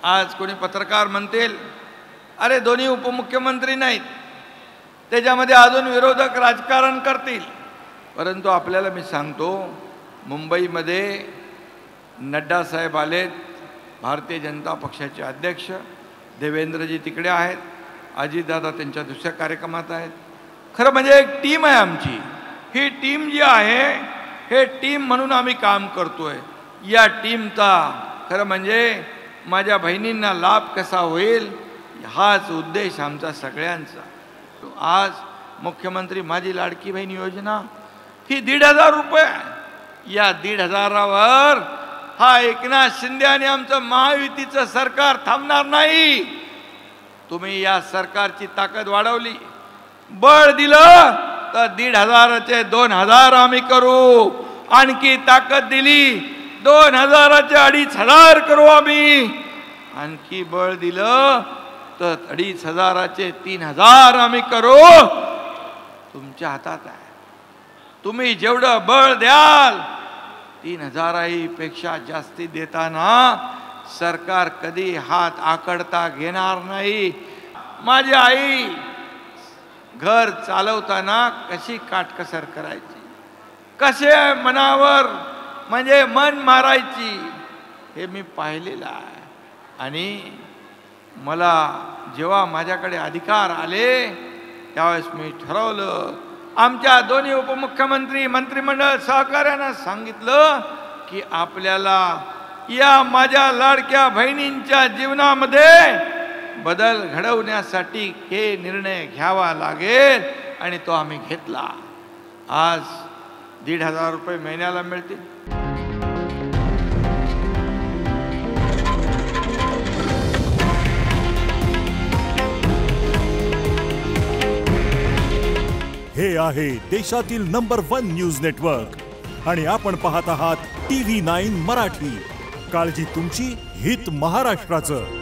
आज कोणी पत्रकार म्हणतील अरे दोन्ही उपमुख्यमंत्री नाहीत, त्याच्यामध्ये अजून विरोधक राजकारण करतील, परंतु आपल्याला मी सांगतो मुंबईमध्ये नड्डा साहेब आलेत, भारतीय जनता पक्षाचे अध्यक्ष, देवेंद्रजी तिकडे आहेत, अजितदादा त्यांच्या दुसऱ्या कार्यक्रमात आहेत. खरं म्हणजे एक टीम आहे आमची. ही टीम जी आहे हे टीम म्हणून आम्ही काम करतोय. या टीमचा खरं म्हणजे माझ्या बहिणींना लाभ कसा होईल हाच उद्देश आमचा सगळ्यांचा. आज मुख्यमंत्री माझी लाडकी बहीण योजना ही 1,500 रुपये. या 1,500वर हा एकनाथ शिंदे आणि आमचं महायुतीचं सरकार थांबणार नाही. तुम्ही या सरकारची ताकद वाढवली, बळ दिलं तर 1,500चे 2,000 आम्ही करू. आणखी ताकद दिली 2,000चे 2,500 करू आम्ही. आणखी बळ दिलं तर 2,500चे 3,000 आम्ही करू. तुमच्या हातात आहे. तुम्ही जेवढं बळ द्याल 3,000 पेक्षा जास्ती देताना सरकार कधी हात आकडता घेणार नाही. माझी आई घर चालवताना कशी काटकसर करायची, कसे मनावर म्हणजे मन मारायची हे मी पाहिलेलं आहे. आणि मला जेव्हा माझ्याकडे अधिकार आले त्यावेळेस मी ठरवलं, आमच्या दोन्ही उपमुख्यमंत्री मंत्रिमंडळ सहकार्यानं सांगितलं की आपल्याला या माझ्या लाडक्या बहिणींच्या जीवनामध्ये बदल घडवण्यासाठी हे निर्णय घ्यावा लागेल आणि तो आम्ही घेतला. आज 1,500 रुपये महिन्याला मिळतील. हे आहे देशातील नंबर 1 न्यूज नेटवर्क आणि आपण पाहत आहात TV9 मराठी. काळजी तुमची, हित महाराष्ट्राचं.